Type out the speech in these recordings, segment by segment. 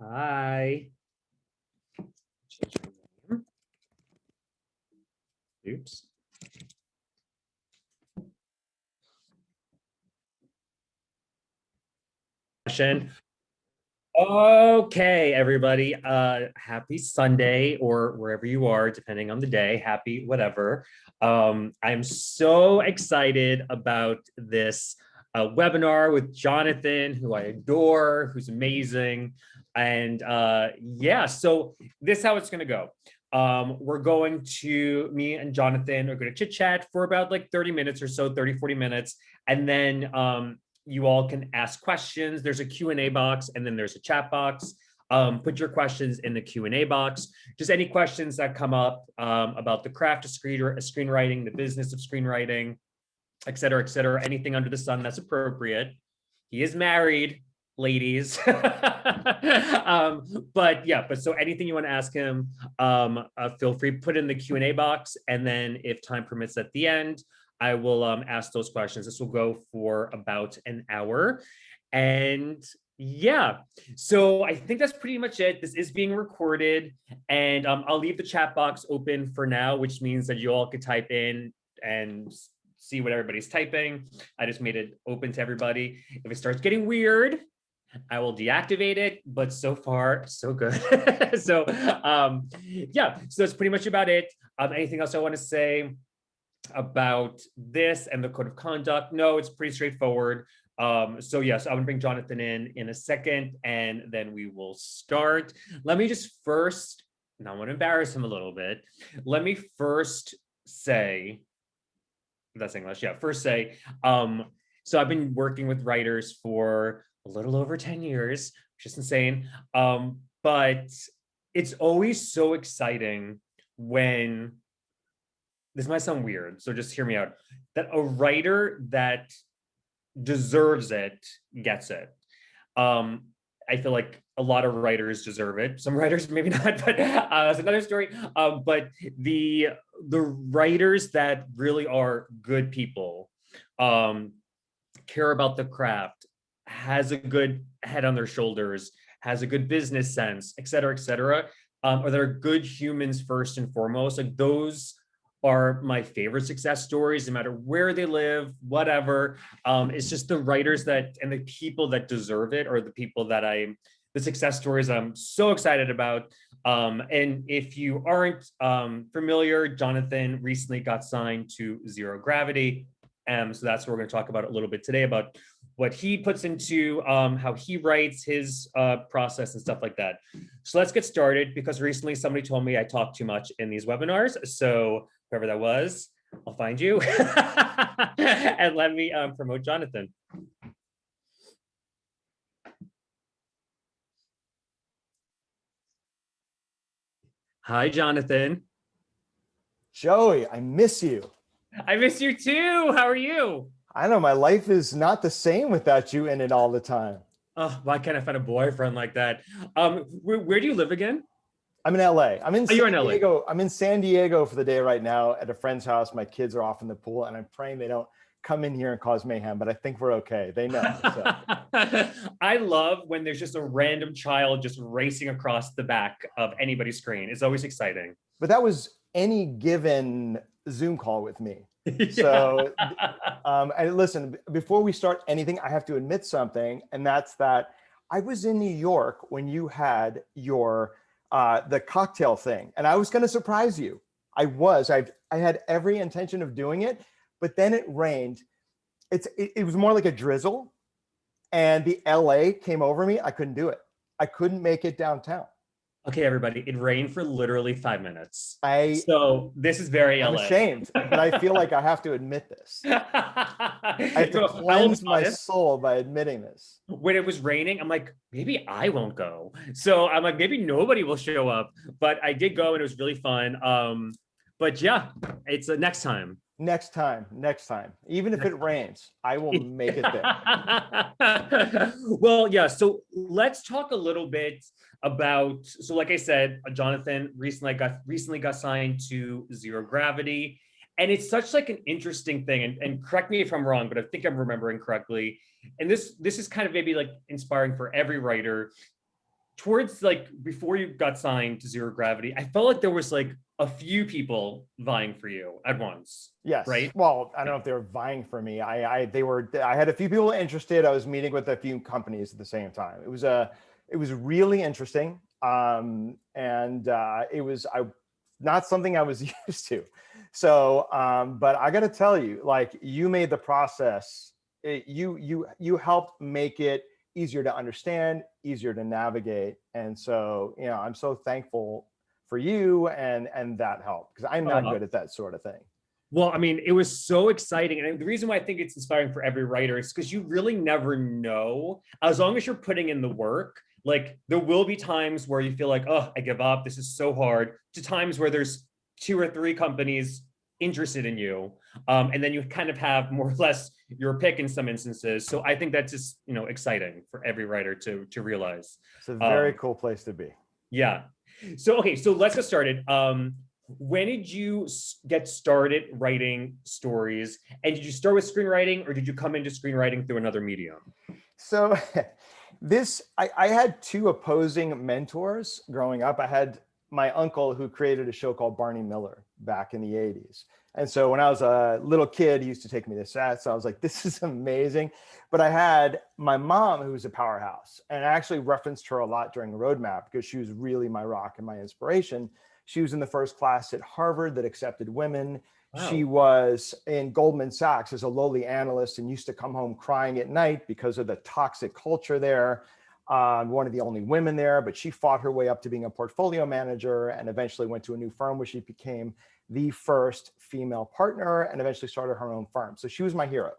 Hi. Change my name. Oops. Okay, everybody. Happy Sunday or wherever you are, depending on the day. Happy whatever. I'm so excited about this webinar with Jonathan, who I adore, who's amazing. And yeah, so this is how it's going to go. Me and Jonathan are going to chit chat for about like 30 minutes or so, 30, 40 minutes. And then you all can ask questions. There's a Q&A box and then there's a chat box. Put your questions in the Q&A box. Just any questions that come up about the craft of screenwriting, the business of screenwriting, et cetera, anything under the sun that's appropriate. He is married, ladies. But so anything you want to ask him, feel free, put in the Q&A box. And then if time permits at the end, I will ask those questions. This will go for about an hour. And yeah, so I think that's pretty much it. This is being recorded, and I'll leave the chat box open for now, which means that you all could type in and see what everybody's typing. I just made it open to everybody. If it starts getting weird, I will deactivate it, but so far, so good. So yeah, so that's pretty much about it. Anything else I want to say about this and the code of conduct? No, it's pretty straightforward. So yes, I'm gonna bring Jonathan in a second, and then we will start. Let me just first, now I want to embarrass him a little bit. Let me first say, that's English, yeah, first say, so I've been working with writers for a little over 10 years, which is insane. But it's always so exciting when, this might sound weird, so just hear me out, that a writer that deserves it gets it. I feel like a lot of writers deserve it. Some writers maybe not, but that's another story. But the writers that really are good people, care about the craft, has a good head on their shoulders, has a good business sense, et cetera, or that are good humans first and foremost. Like those are my favorite success stories, no matter where they live, whatever. It's just the writers that and the people that deserve it, or the people that the success stories I'm so excited about. And if you aren't familiar, Jonathan recently got signed to Zero Gravity. So that's what we're going to talk about a little bit today, about what he puts into how he writes, his process and stuff like that. So let's get started, because recently somebody told me I talk too much in these webinars. So whoever that was, I'll find you and let me promote Jonathan. Hi, Jonathan. Joey, I miss you. I miss you too. How are you? I know my life is not the same without you in it all the time. Oh, why can't I find a boyfriend like that? Where do you live again? I'm in LA. I'm in You're San in LA. Diego. I'm in San Diego for the day right now at a friend's house. My kids are off in the pool, and I'm praying they don't come in here and cause mayhem, but I think we're okay. They know. So. I love when there's just a random child just racing across the back of anybody's screen. It's always exciting. But that was any given Zoom call with me. Yeah. So, and listen, before we start anything, I have to admit something, and that's that I was in New York when you had your the cocktail thing, and I was going to surprise you. I had every intention of doing it, but then it rained. It was more like a drizzle, and the LA came over me. I couldn't do it. I couldn't make it downtown. Okay, everybody, it rained for literally 5 minutes. So this is very I'm LA. ashamed, but I feel like I have to admit this. I have to cleanse my soul by admitting this. When it was raining, I'm like, maybe I won't go. So I'm like, maybe nobody will show up. But I did go, and it was really fun. But yeah, it's next time. Next time. Even if it rains, I will make it there. Well, yeah. So let's talk a little bit about. So, like I said, Jonathan recently got signed to Zero Gravity, and it's such like an interesting thing. And correct me if I'm wrong, but I think I'm remembering correctly. And this is kind of maybe like inspiring for every writer. towards like before you got signed to Zero Gravity, I felt like there was like a few people vying for you at once, Yes. right? Well, I don't Yeah. know if they were vying for me. I had a few people interested. I was meeting with a few companies at the same time. It was really interesting. And it was not something I was used to. So, but I got to tell you, like you made the process, you helped make it easier to understand, easier to navigate. And so, I'm so thankful for you and that helped because I'm not Uh, good at that sort of thing. well, I mean, it was so exciting. And the reason why I think it's inspiring for every writer is because you really never know, as long as you're putting in the work, like there will be times where you feel like, oh, I give up. This is so hard, to times where there's two or three companies interested in you. And then you kind of have more or less your pick in some instances. So I think that's just, exciting for every writer to realize. It's a very Um, cool place to be. yeah. So, okay, so let's get started. When did you get started writing stories? And did you start with screenwriting or did you come into screenwriting through another medium? So I had two opposing mentors growing up. I had my uncle who created a show called Barney Miller back in the 80s. And so when I was a little kid, he used to take me to sets. So I was like, this is amazing. But I had my mom, who was a powerhouse, and I actually referenced her a lot during the roadmap because she was really my rock and my inspiration. She was in the first class at Harvard that accepted women. She Wow. was in Goldman Sachs as a lowly analyst and used to come home crying at night because of the toxic culture there. One of the only women there, but she fought her way up to being a portfolio manager and eventually went to a new firm where she became the first female partner and eventually started her own firm. So she was my hero.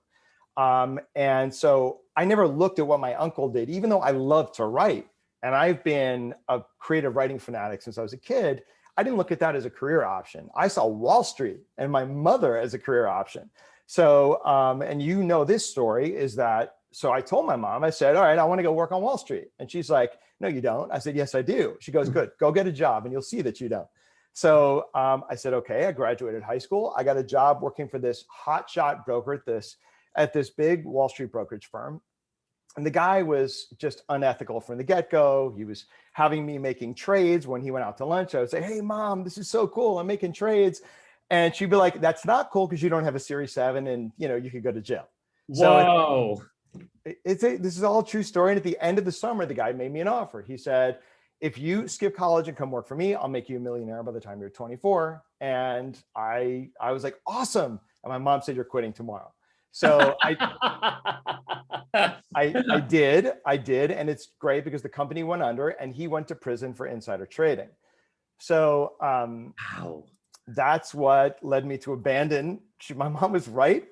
And so I never looked at what my uncle did, even though I love to write. And I've been a creative writing fanatic since I was a kid. I didn't look at that as a career option. I saw Wall Street and my mother as a career option. So, and this story is that, so I told my mom, I said, all right, I want to go work on Wall Street. And she's like, no, you don't. I said, yes, I do. She goes, good, go get a job and you'll see that you don't. So I said, okay, I graduated high school. I got a job working for this hotshot broker at this big Wall Street brokerage firm. And the guy was just unethical from the get-go. He was having me making trades when he went out to lunch. I would say, hey, mom, this is so cool. I'm making trades. And she'd be like, that's not cool because you don't have a Series 7 and you could go to jail. So Whoa. this is all a true story. And at the end of the summer, the guy made me an offer. He said, if you skip college and come work for me, I'll make you a millionaire by the time you're 24. And I was like, awesome. And my mom said, you're quitting tomorrow. So I did. And it's great because the company went under and he went to prison for insider trading. So Wow. that's what led me to abandon. My mom was right.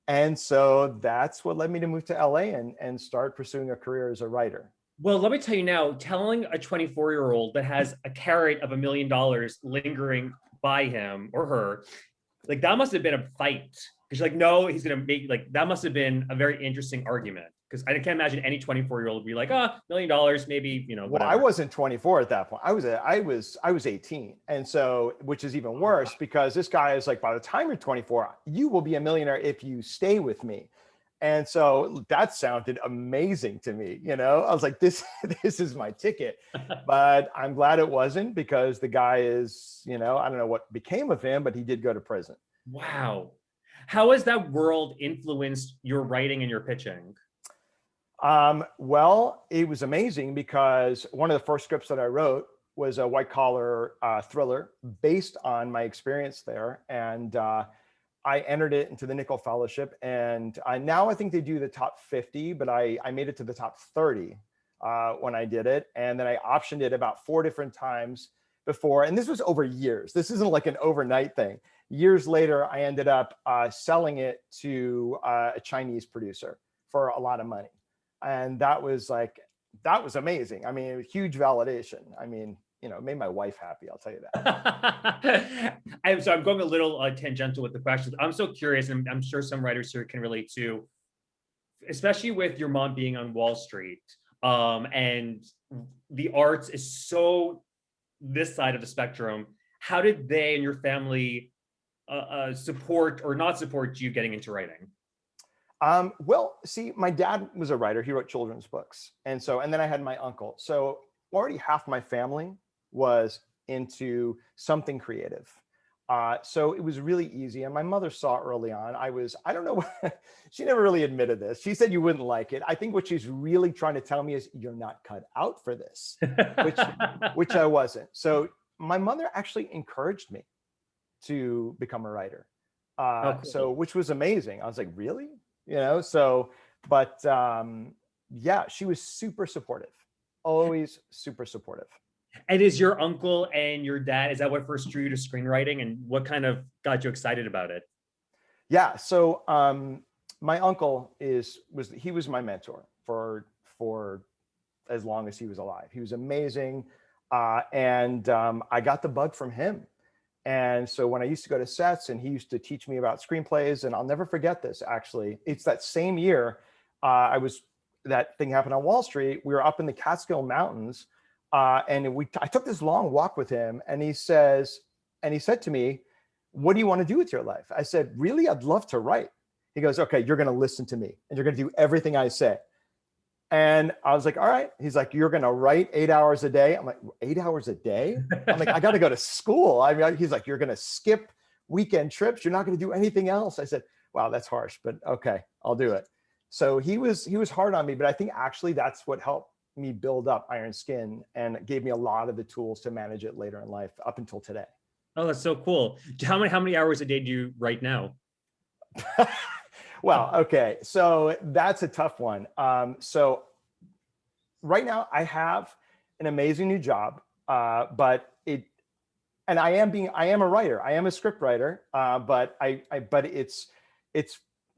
And so that's what led me to move to LA and start pursuing a career as a writer. Well, let me tell you now, telling a 24-year-old that has a carrot of $1 million lingering by him or her, like that must have been a fight. Because like, no, he's gonna make, like that must have been a very interesting argument. Because I can't imagine any 24-year-old would be like, $1 million, maybe, Well, whatever. I wasn't 24 at that point. I was 18. And so, which is even worse because this guy is like, by the time you're 24, you will be a millionaire if you stay with me. And so that sounded amazing to me. I was like, this is my ticket, but I'm glad it wasn't because the guy is, I don't know what became of him, but he did go to prison. Wow. How has that world influenced your writing and your pitching? Well, it was amazing because one of the first scripts that I wrote was a white collar thriller based on my experience there. And I entered it into the Nickel Fellowship. And now I think they do the top 50, but I made it to the top 30 when I did it. And then I optioned it about 4 different times before. And this was over years. This isn't like an overnight thing. Years later, I ended up selling it to a Chinese producer for a lot of money. And that was amazing. I mean, huge validation. I mean, it made my wife happy. I'll tell you that. I'm going a little tangential with the questions. I'm so curious, and I'm sure some writers here can relate to, especially with your mom being on Wall Street, and the arts is so this side of the spectrum. How did they and your family support or not support you getting into writing? Well, see, my dad was a writer. He wrote children's books. And then I had my uncle. So already half my family was into something creative. So it was really easy. And my mother saw early on, I don't know, she never really admitted this. She said you wouldn't like it. I think what she's really trying to tell me is you're not cut out for this, which I wasn't. So my mother actually encouraged me to become a writer. Oh, So, cool. which was amazing. I was like, really? So, but yeah, she was super supportive, always super supportive. And is your uncle and your dad, is that what first drew you to screenwriting, and what kind of got you excited about it? Yeah. So my uncle he was my mentor for as long as he was alive. He was amazing. And I got the bug from him. And so when I used to go to sets and he used to teach me about screenplays, and I'll never forget this, actually, it's that same year that thing happened on Wall Street. We were up in the Catskill Mountains, and I took this long walk with him, and he said to me, what do you want to do with your life? I said, really, I'd love to write. He goes, okay, you're going to listen to me and you're going to do everything I say. And I was like, all right. He's like, you're going to write 8 hours a day. I'm like, 8 hours a day? I'm like, I got to go to school. I mean, he's like, you're going to skip weekend trips. You're not going to do anything else. I said, wow, that's harsh, but okay, I'll do it. So he was hard on me, but I think actually that's what helped me build up Iron Skin and gave me a lot of the tools to manage it later in life up until today. Oh, that's so cool. How many hours a day do you write now? Well, okay. So that's a tough one. So right now I have an amazing new job, and I am a writer. I am a script writer, but it's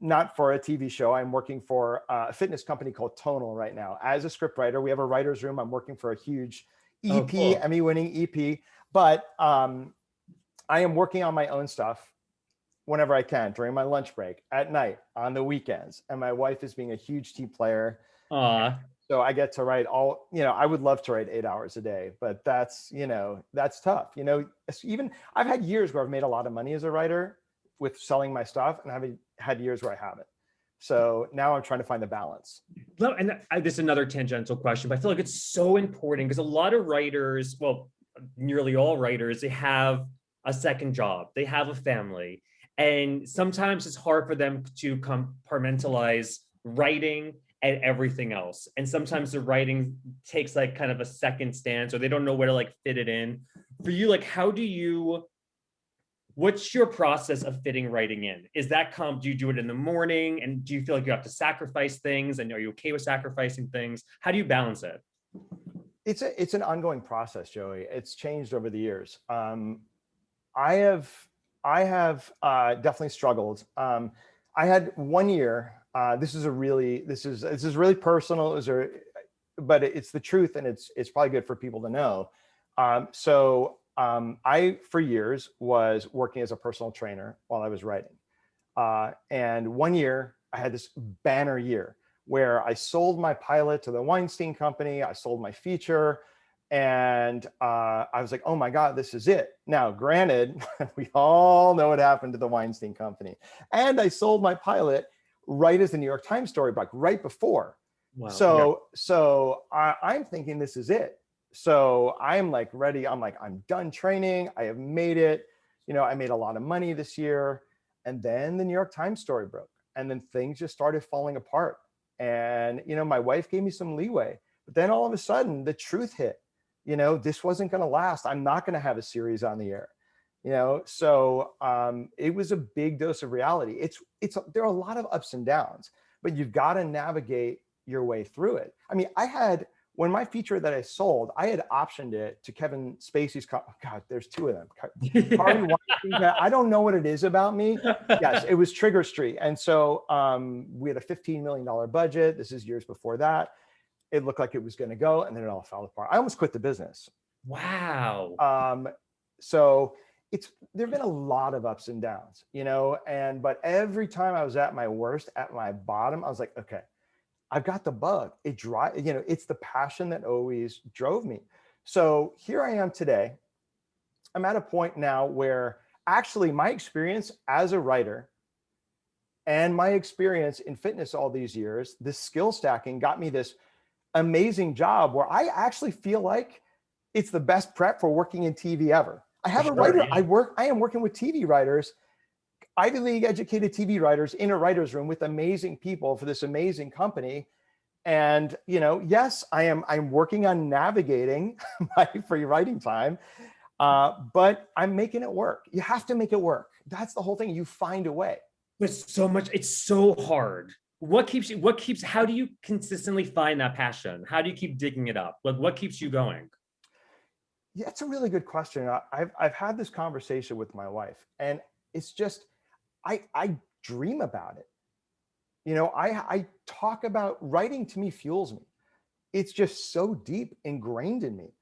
not for a TV show. I'm working for a fitness company called Tonal right now as a script writer. We have a writer's room. I'm working for a huge Oh, EP, cool. Emmy-winning EP, but I am working on my own stuff whenever I can, during my lunch break, at night, on the weekends. And my wife is being a huge team player. Aw. So I get to write I would love to write 8 hours a day, but that's tough. Even I've had years where I've made a lot of money as a writer with selling my stuff, and I've had years where I haven't. So now I'm trying to find the balance. And this is another tangential question, but I feel like it's so important because a lot of writers, well, nearly all writers, they have a second job, they have a family, and sometimes it's hard for them to compartmentalize writing and everything else. And sometimes the writing takes like kind of a second stance, or they don't know where to like fit it in. For you, like, what's your process of fitting writing in? Is that do you do it in the morning, and do you feel like you have to sacrifice things, and are you okay with sacrificing things? How do you balance it? It's an ongoing process, Joey. It's changed over the years. I have definitely struggled. I had 1 year. This is really personal. But it's the truth, and it's probably good for people to know. I, for years, was working as a personal trainer while I was writing. And 1 year, I had this banner year where I sold my pilot to the Weinstein Company. I sold my feature. And I was like, oh my God, this is it. Now, granted, we all know what happened to the Weinstein Company. And I sold my pilot right as the New York Times story broke, right before. Wow. So I'm thinking this is it. So I'm like ready. I'm like, I'm done training. I have made it. I made a lot of money this year. And then the New York Times story broke. And then things just started falling apart. And, my wife gave me some leeway. But then all of a sudden, the truth hit. This wasn't going to last. I'm not going to have a series on the air. So it was a big dose of reality. There are a lot of ups and downs, but you've got to navigate your way through it. I mean, when my feature that I sold, I had optioned it to Kevin Spacey's, God, there's two of them. Harvey Weinstein, I don't know what it is about me. Yes, it was Trigger Street. And so we had a $15 million budget. This is years before that. It looked like it was going to go, and then it all fell apart. I almost quit the business. Wow. So there've been a lot of ups and downs, but every time I was at my worst, at my bottom, I was like, okay, I've got the bug. It's the passion that always drove me. So here I am today. I'm at a point now where actually my experience as a writer and my experience in fitness all these years, this skill stacking got me this amazing job where I actually feel like it's the best prep for working in TV ever. I have For a sure, writer. yeah. I am working with TV writers, Ivy League educated TV writers in a writer's room with amazing people for this amazing company. And, yes, I'm working on navigating my free writing time, but I'm making it work. You have to make it work. That's the whole thing. You find a way. But it's so hard. How do you consistently find that passion? How do you keep digging it up? Like, what keeps you going? Yeah, it's a really good question. I've had this conversation with my wife, and it's just, I dream about it. I talk about writing. To me, fuels me. It's just so deep ingrained in me.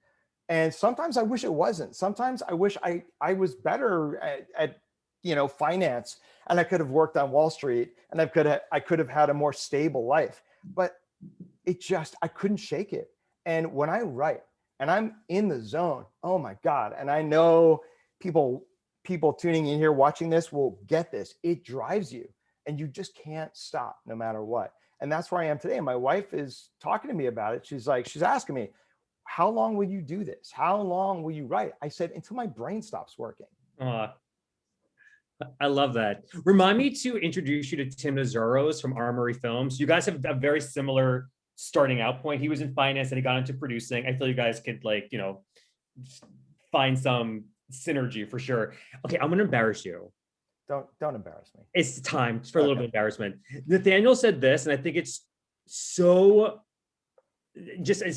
And sometimes I wish it wasn't. Sometimes I wish I was better at finance, and I could have worked on Wall Street, and I could have had a more stable life. But I couldn't shake it. And when I write and I'm in the zone, oh my God. And I know people tuning in here watching this will get this. It drives you and you just can't stop no matter what. And that's where I am today. And my wife is talking to me about it. She's asking me, how long will you do this? How long will you write? I said, until my brain stops working. I love that. Remind me to introduce you to Tim Nazaros from Armory Films. You guys have a very similar starting out point. He was in finance and he got into producing. I feel you guys could find some synergy for sure. Okay, I'm gonna embarrass you. Don't embarrass me. It's time for a little bit of embarrassment. Nathaniel said this, and I think it's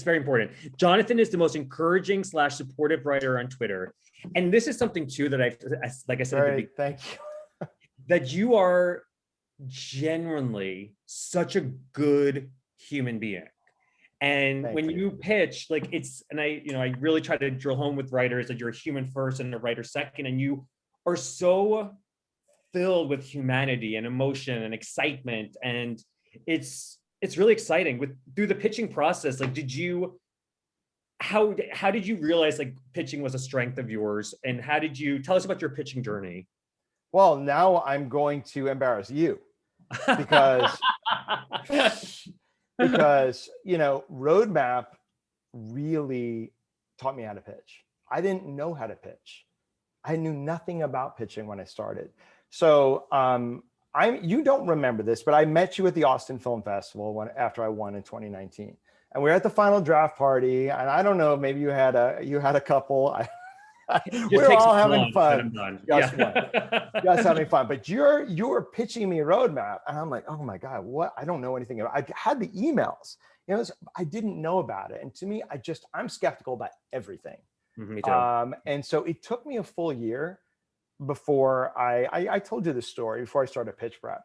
very important. Jonathan is the most encouraging / supportive writer on Twitter. And this is something too that like I said, thank you. that you are genuinely such a good human being. And when you pitch, I really try to drill home with writers that you're a human first and a writer second, and you are so filled with humanity and emotion and excitement. And it's really exciting through the pitching process. Like, how did you realize pitching was a strength of yours? And how did you tell us about your pitching journey? Well, now I'm going to embarrass you because Roadmap really taught me how to pitch. I didn't know how to pitch. I knew nothing about pitching when I started. So you don't remember this, but I met you at the Austin Film Festival after I won in 2019, and we were at the final draft party. And I don't know, maybe you had a couple. We're all having fun. Just having fun. But you're pitching me Roadmap, and I'm like, oh my God, what? I don't know anything about. I had the emails, I didn't know about it. And to me, I'm skeptical about everything. Me too. And so it took me a full year before I told you this story before I started pitch prep,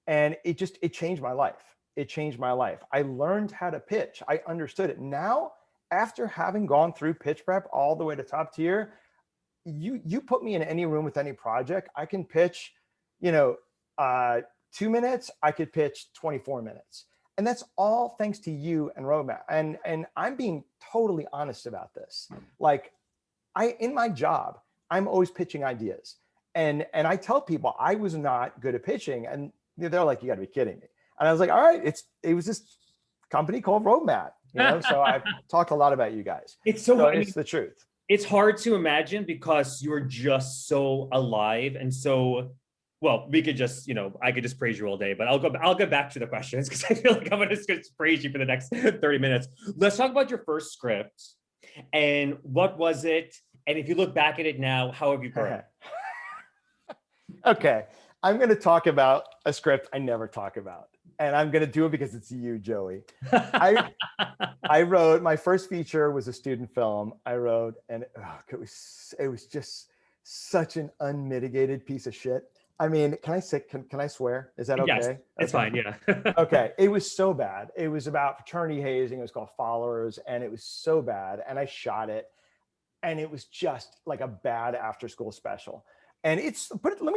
and it changed my life. It changed my life. I learned how to pitch. I understood it. Now, after having gone through pitch prep all the way to top tier, you put me in any room with any project, I can pitch, 2 minutes, I could pitch 24 minutes. And that's all thanks to you and Roadmap. And I'm being totally honest about this. In my job, I'm always pitching ideas. And I tell people I was not good at pitching, and they're like, you gotta be kidding me. And I was like, all right, it was this company called Roadmap, so I've talked a lot about you guys. It's the truth. It's hard to imagine because you're just so alive and so, well, we could just, I could just praise you all day, but I'll go back to the questions because I feel like I'm gonna just praise you for the next 30 minutes. Let's talk about your first script and what was it? And if you look back at it now, how have you grown? Okay, I'm going to talk about a script I never talk about, and I'm going to do it because it's you, Joey. I wrote, my first feature was a student film. I wrote, and it was just such an unmitigated piece of shit. I mean, can I swear? Is that okay? Yes, it's fine. Yeah. Okay. It was so bad. It was about fraternity hazing. It was called Followers, and it was so bad. And I shot it, and it was just like a bad after school special. And let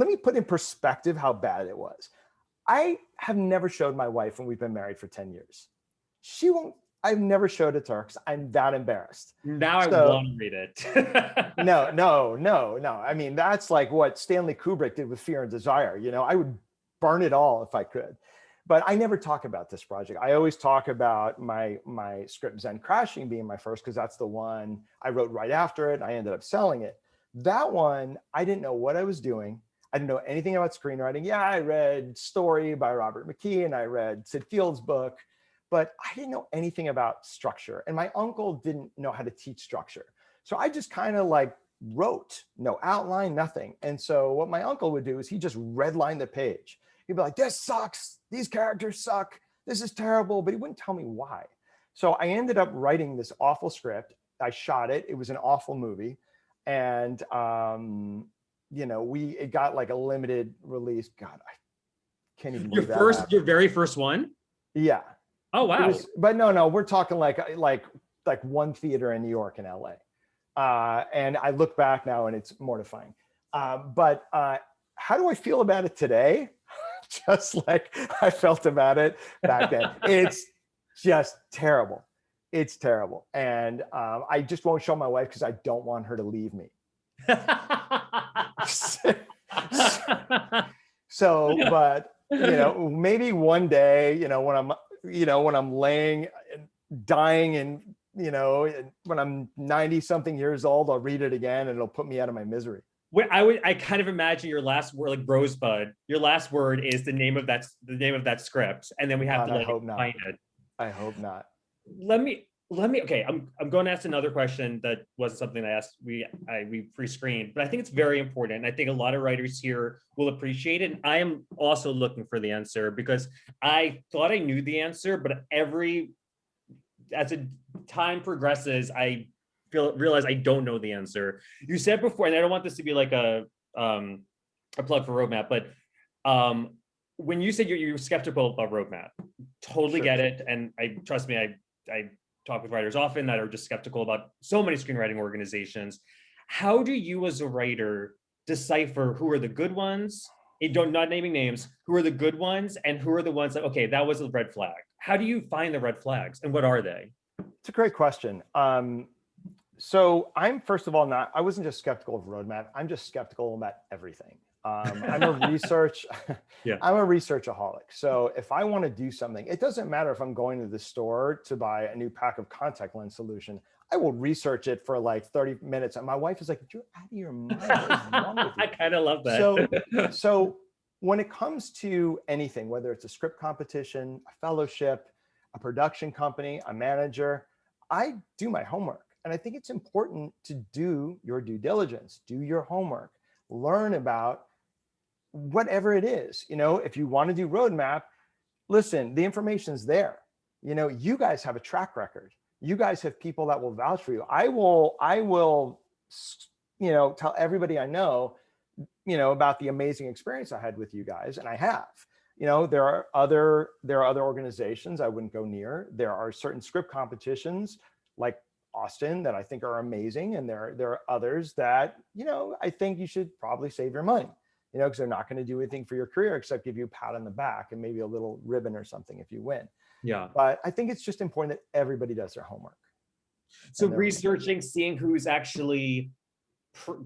me put in perspective how bad it was. I have never showed my wife when we've been married for 10 years. I've never showed it to her because I'm that embarrassed. Now I want to read it. No. I mean, that's like what Stanley Kubrick did with Fear and Desire. I would burn it all if I could. but I never talk about this project. I always talk about my script Zen Crashing being my first, because that's the one I wrote right after it. I ended up selling it. That one, I didn't know what I was doing. I didn't know anything about screenwriting. Yeah, I read Story by Robert McKee and I read Sid Field's book, but I didn't know anything about structure. And my uncle didn't know how to teach structure. So I just kind of like wrote, no outline, nothing. And so what my uncle would do is he just redlined the page. He'd be like, this sucks. These characters suck. This is terrible. But he wouldn't tell me why. So I ended up writing this awful script. I shot it. It was an awful movie. And, you know, it got like a limited release. God, I can't even believe that. Your very first one? Yeah. Oh, wow. But no, we're talking like one theater in New York and LA. And I look back now and it's mortifying. But how do I feel about it today? Just like I felt about it back then. It's just terrible. It's terrible. And I just won't show my wife because I don't want her to leave me. So, but you know, maybe one day, you know, when I'm laying, dying, and you know, when I'm 90 something years old, I'll read it again and it'll put me out of my misery. I kind of imagine your last word, like Rosebud, your last word is the name of that script, and then we have to like find it. I hope not. Let me okay, I'm going to ask another question that wasn't something I asked, we pre-screened, but I think it's very important. And I think a lot of writers here will appreciate it. And I am also looking for the answer because I thought I knew the answer, but as a time progresses, I realize I don't know the answer. You said before, and I don't want this to be like a plug for Roadmap, but when you said you're skeptical about Roadmap, totally get it. And trust me, I talk with writers often that are just skeptical about so many screenwriting organizations. How do you as a writer decipher who are the good ones, not naming names, who are the good ones and who are the ones that, okay, that was a red flag? How do you find the red flags and what are they? It's a great question. So I'm, first of all, I wasn't just skeptical of Roadmap. I'm just skeptical about everything. I'm a researchaholic. So if I want to do something, it doesn't matter if I'm going to the store to buy a new pack of contact lens solution. I will research it for like 30 minutes. And my wife is like, you're out of your mind. What is wrong with you? I kind of love that. So when it comes to anything, whether it's a script competition, a fellowship, a production company, a manager, I do my homework. And I think it's important to do your due diligence, do your homework, learn about whatever it is. You know, if you want to do Roadmap, listen, the information's there. You know, you guys have a track record. You guys have people that will vouch for you. I will, you know, tell everybody I know, you know, about the amazing experience I had with you guys, and I have. You know, there are other organizations I wouldn't go near. There are certain script competitions like Austin that I think are amazing, and there are others that, you know, I think you should probably save your money, you know, because they're not going to do anything for your career except give you a pat on the back and maybe a little ribbon or something if you win. Yeah. But I think it's just important that everybody does their homework. So researching, seeing who's actually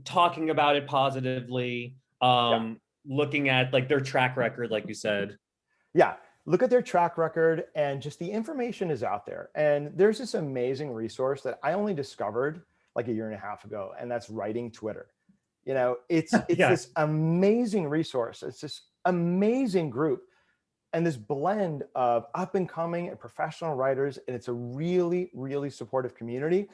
talking about it positively, looking at like their track record, like you said. Yeah. Look at their track record, and just the information is out there. And there's this amazing resource that I only discovered like a year and a half ago, and that's Writing Twitter. You know, it's this amazing resource. It's this amazing group and this blend of up and coming and professional writers. And it's a really, really supportive community.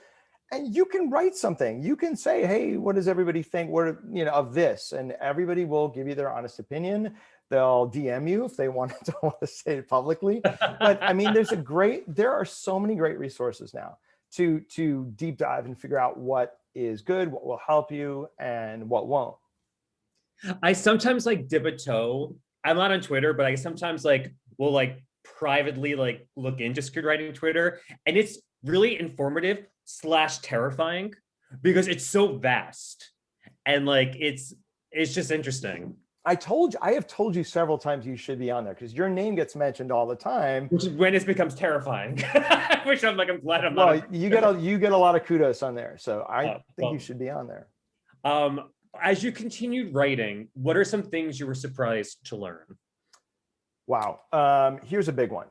And you can write something. You can say, hey, what does everybody think of this? And everybody will give you their honest opinion. They'll DM you if they don't want to say it publicly. But I mean, there are so many great resources now to deep dive and figure out what is good, what will help you, and what won't. I sometimes like dip a toe. I'm not on Twitter, but I sometimes will privately look into screenwriting Twitter, and it's really informative / terrifying because it's so vast and it's just interesting. I have told you several times you should be on there because your name gets mentioned all the time. Which is when it becomes terrifying. Which I'm glad I'm not. Well, you get a lot of kudos on there, so I think you should be on there. As you continued writing, what are some things you were surprised to learn? Wow. Here's a big one.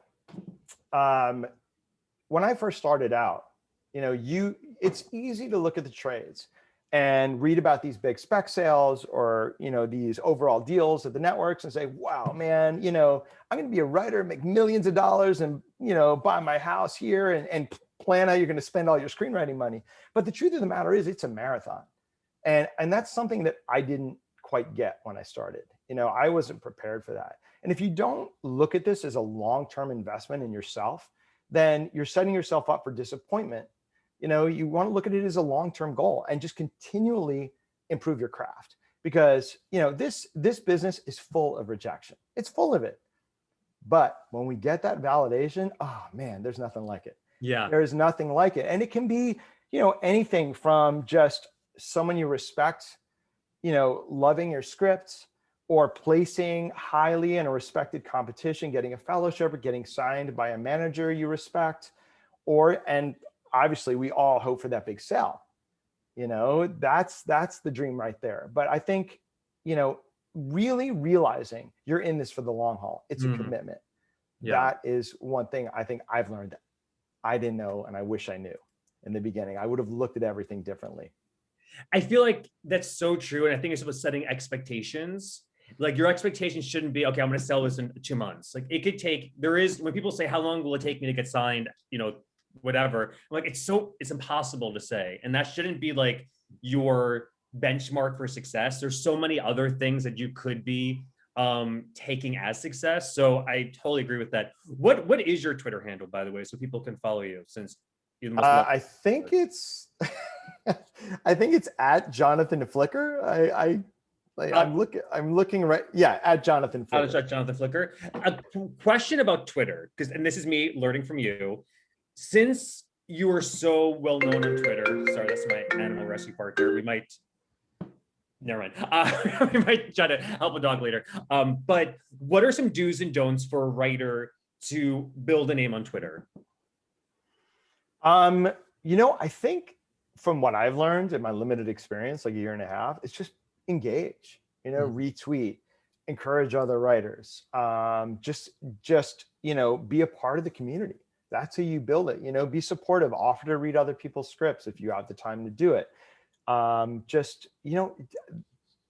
When I first started out, it's easy to look at the trades and read about these big spec sales or, these overall deals at the networks and say, wow, man, I'm going to be a writer, make millions of dollars and, buy my house here and plan how you're going to spend all your screenwriting money. But the truth of the matter is it's a marathon. And that's something that I didn't quite get when I started. I wasn't prepared for that. And if you don't look at this as a long-term investment in yourself, then you're setting yourself up for disappointment. You want to look at it as a long-term goal and just continually improve your craft, because this business is full of rejection. It's full of it. But when we get that validation, oh man, there's nothing like it. Yeah. There's nothing like it. And it can be, anything from just someone you respect, loving your scripts, or placing highly in a respected competition, getting a fellowship, or getting signed by a manager you respect, and obviously we all hope for that big sell. That's the dream right there. But I think, really realizing you're in this for the long haul. It's a commitment. Yeah. That is one thing I think I've learned that I didn't know, and I wish I knew in the beginning. I would have looked at everything differently. I feel like that's so true. And I think it's about setting expectations. Like your expectations shouldn't be, okay, I'm going to sell this in 2 months. Like it could take, when people say, how long will it take me to get signed? Whatever. I'm like, it's impossible to say. And that shouldn't be like your benchmark for success. There's so many other things that you could be taking as success. So I totally agree with that. What is your Twitter handle, by the way, so people can follow you, since you must I think it's at Jonathan Flicker. I'm looking right. Yeah, at Jonathan Flicker. At Jonathan Flicker. A question about Twitter, and this is me learning from you. Since you are so well known on Twitter, sorry, that's my animal rescue partner. We might, never mind. We might try to help a dog later. But what are some do's and don'ts for a writer to build a name on Twitter? I think from what I've learned in my limited experience, like a year and a half, it's just engage, retweet, encourage other writers, just be a part of the community. That's how you build it. Be supportive, offer to read other people's scripts if you have the time to do it.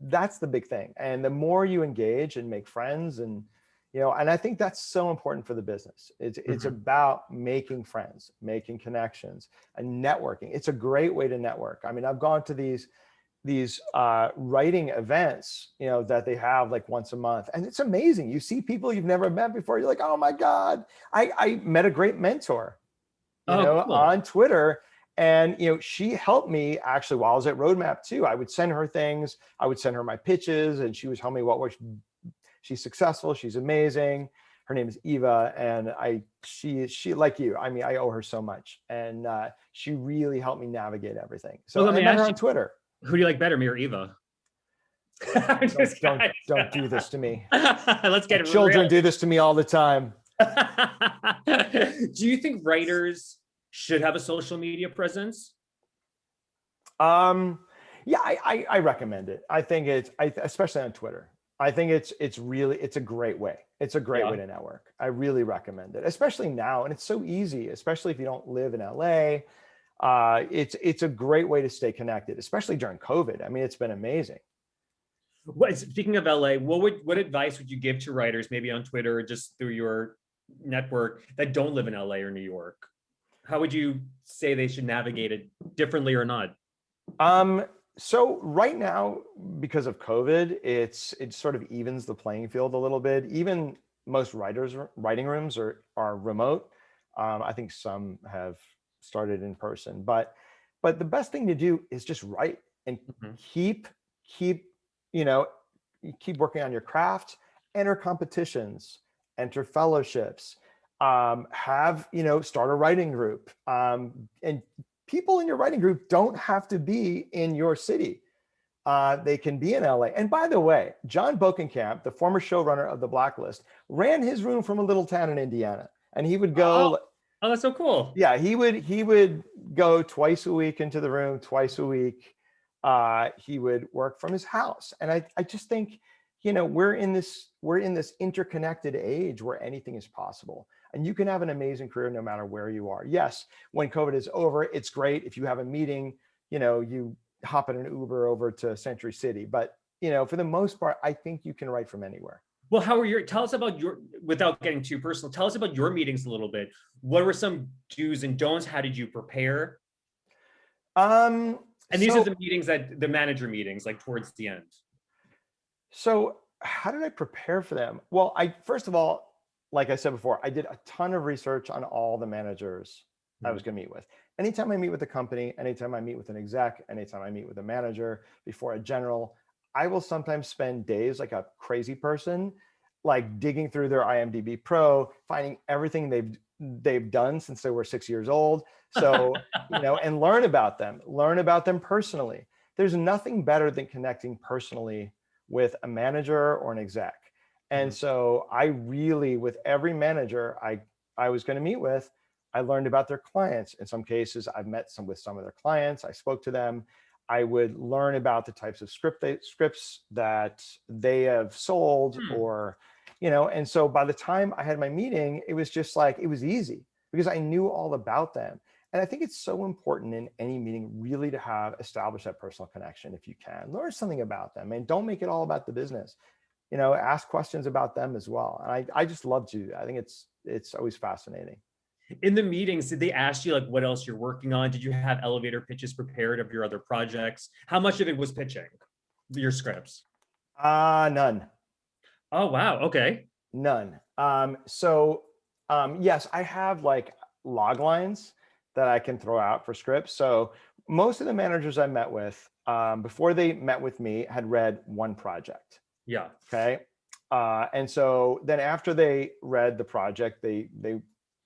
That's the big thing. And the more you engage and make friends, and and I think that's so important for the business. It's about making friends, making connections, and networking. It's a great way to network. I mean, I've gone to these writing events, that they have like once a month. And it's amazing. You see people you've never met before. You're like, oh my God, I met a great mentor, cool, on Twitter. And, she helped me actually while I was at Roadmap too. I would send her things. I would send her my pitches, and she would tell me she's successful. She's amazing. Her name is Eva. And she like you, I mean, I owe her so much. And she really helped me navigate everything. So I met her on Twitter. Who do you like better, me or Eva? Don't do this to me. Let's get it. Children do this to me all the time. Do you think writers should have a social media presence? Yeah, I recommend it. I think especially on Twitter. I think it's a great way. It's a great way to network. I really recommend it, especially now. And it's so easy, especially if you don't live in LA. It's a great way to stay connected, especially during COVID. I mean, it's been amazing. Speaking of LA, what advice would you give to writers, maybe on Twitter or just through your network, that don't live in LA or New York? How would you say they should navigate it differently or not? So right now, because of COVID, it sort of evens the playing field a little bit. Even most writing rooms are remote. I think some have started in person, but the best thing to do is just write and keep working on your craft, enter competitions, enter fellowships, start a writing group. And people in your writing group don't have to be in your city. They can be in LA. And by the way, John Bokenkamp, the former showrunner of The Blacklist, ran his room from a little town in Indiana, and he would go. Oh, that's so cool. Yeah, he would go twice a week into the room, twice a week. He would work from his house. And I just think, we're in this interconnected age where anything is possible. And you can have an amazing career no matter where you are. Yes, when COVID is over, it's great. If you have a meeting, you hop in an Uber over to Century City. But, for the most part, I think you can write from anywhere. Well, tell us about without getting too personal, tell us about your meetings a little bit. What were some do's and don'ts? How did you prepare? And these are the meetings the manager meetings, like towards the end. So how did I prepare for them? Well, first of all, like I said before, I did a ton of research on all the managers I was going to meet with. Anytime I meet with a company, anytime I meet with an exec, anytime I meet with a manager before a general, I will sometimes spend days like a crazy person, like digging through their IMDb Pro, finding everything they've done since they were 6 years old. So, and learn about them personally. There's nothing better than connecting personally with a manager or an exec. And so I really, with every manager I was going to meet with, I learned about their clients. In some cases, I've met with some of their clients. I spoke to them. I would learn about the types of scripts that they have sold or, and so by the time I had my meeting, it was just like, it was easy because I knew all about them. And I think it's so important in any meeting really to establish that personal connection if you can. Learn something about them and don't make it all about the business. Ask questions about them as well. And I just love to. I think it's always fascinating. In the meetings, did they ask you like what else you're working on? Did you have elevator pitches prepared of your other projects? How much of it was pitching your scripts? None. Oh, wow. Okay. None. Yes, I have like log lines that I can throw out for scripts. So most of the managers I met with before they met with me had read one project. Yeah. Okay. And so then after they read the project, they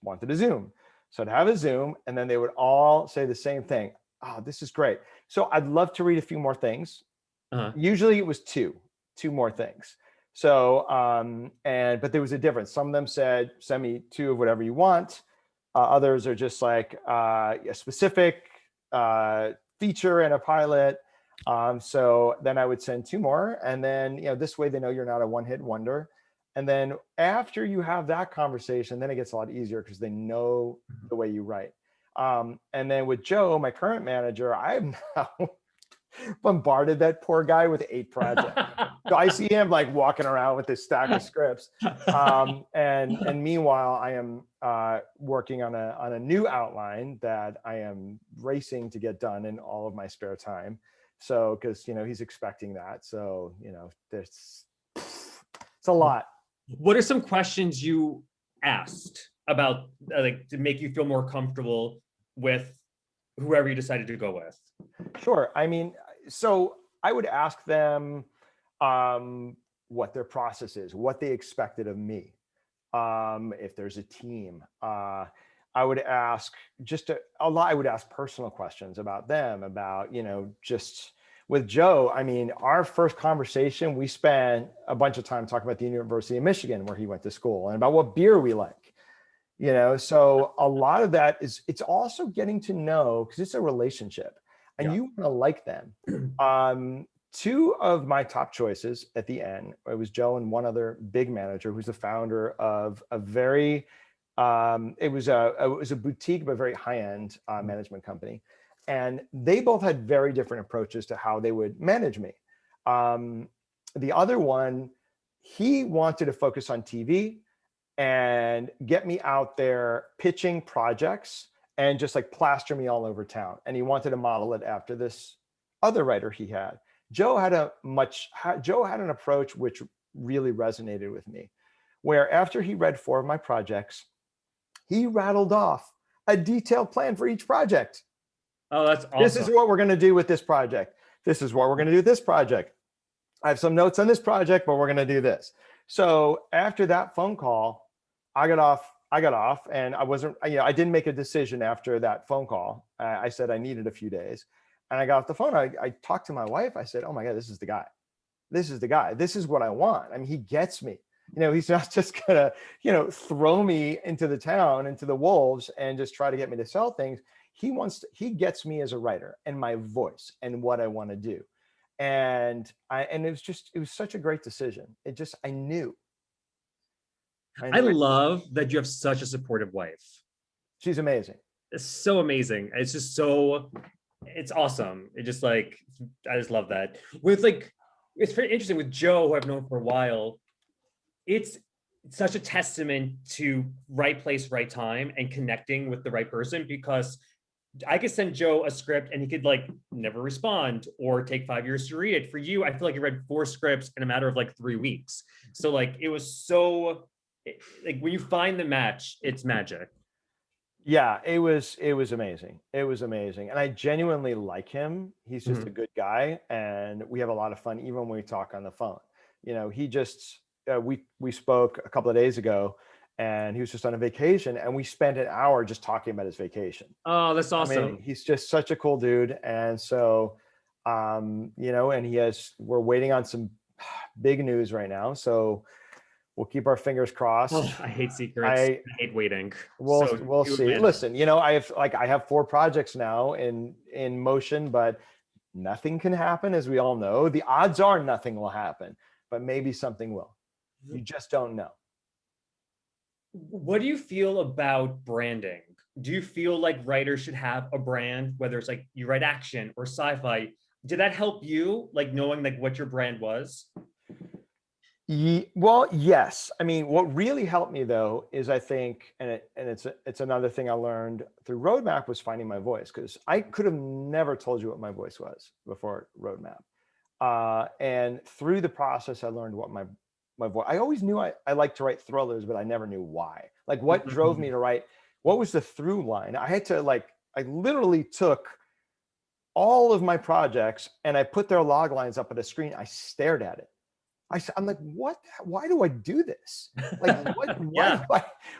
wanted a Zoom. So to have a Zoom, and then they would all say the same thing. Oh, this is great. So I'd love to read a few more things. Usually it was two more things. So, but there was a difference. Some of them said, send me 2 of whatever you want. Others are just like a specific feature and a pilot. So then I would send 2 more. And then, this way they know you're not a one-hit wonder. And then after you have that conversation, then it gets a lot easier because they know the way you write. And then with Joe, my current manager, I've now bombarded that poor guy with 8 projects. So I see him like walking around with this stack of scripts. And meanwhile, I am working on a new outline that I am racing to get done in all of my spare time. So, because, he's expecting that. So, it's a lot. What are some questions you asked about like to make you feel more comfortable with whoever you decided to go with? Sure. I mean, so I would ask them what their process is, what they expected of me. If there's a team, I would ask I would ask personal questions about them, about, just with Joe. I mean, our first conversation, we spent a bunch of time talking about the University of Michigan, where he went to school, and about what beer we like, so a lot of that it's also getting to know, because it's a relationship and you want to like them. 2 of my top choices at the end, it was Joe and one other big manager who's the founder of a very, it was a boutique, but very high-end management company. And they both had very different approaches to how they would manage me. The other one, he wanted to focus on TV and get me out there pitching projects and just like plaster me all over town. And he wanted to model it after this other writer he had. Joe had an approach which really resonated with me, where after he read 4 of my projects, he rattled off a detailed plan for each project. Oh, that's awesome. This is what we're going to do with this project. This is what we're going to do with this project. I have some notes on this project, but we're going to do this. So after that phone call, I got off and I didn't make a decision after that phone call. I said I needed a few days. And I got off the phone. I talked to my wife. I said, oh my God, this is the guy. This is the guy. This is what I want. I mean, he gets me. He's not just gonna, throw me into the town, into the wolves and just try to get me to sell things. He gets me as a writer and my voice and what I want to do. And it was such a great decision. I knew. I love that you have such a supportive wife. She's amazing. It's so amazing. It's just so, it's awesome. It just like, I just love that. With like, it's very interesting with Joe, who I've known for a while. It's such a testament to right place, right time, and connecting with the right person, because I could send Joe a script and he could like never respond or take 5 years to read it. For you, I feel like you read 4 scripts in a matter of like 3 weeks. So like it was so, like when you find the match, it's magic. Yeah, it was amazing. It was amazing. And I genuinely like him. He's just a good guy, and we have a lot of fun even when we talk on the phone. You know, he just we spoke a couple of days ago, and he was just on a vacation, and we spent an hour just talking about his vacation. Oh, that's awesome. I mean, he's just such a cool dude. And so you know, and we're waiting on some big news right now. So we'll keep our fingers crossed. Oh, I hate secrets. I hate waiting. We'll see. Listen, you know, I have 4 projects now in motion, but nothing can happen, as we all know. The odds are nothing will happen, but maybe something will. You just don't know. What do you feel about branding? Do you feel like writers should have a brand, whether it's like you write action or sci-fi? Did that help you, like knowing like what your brand was? Well, yes. I mean, what really helped me though is, I think, and it's another thing I learned through Roadmap, was finding my voice, because I could have never told you what my voice was before Roadmap. And through the process, I learned what my voice. I always knew I liked to write thrillers, but I never knew why. Like, what drove me to write? What was the through line? I literally took all of my projects and I put their log lines up at a screen. I stared at it. I'm like, what? Why do I do this? Like,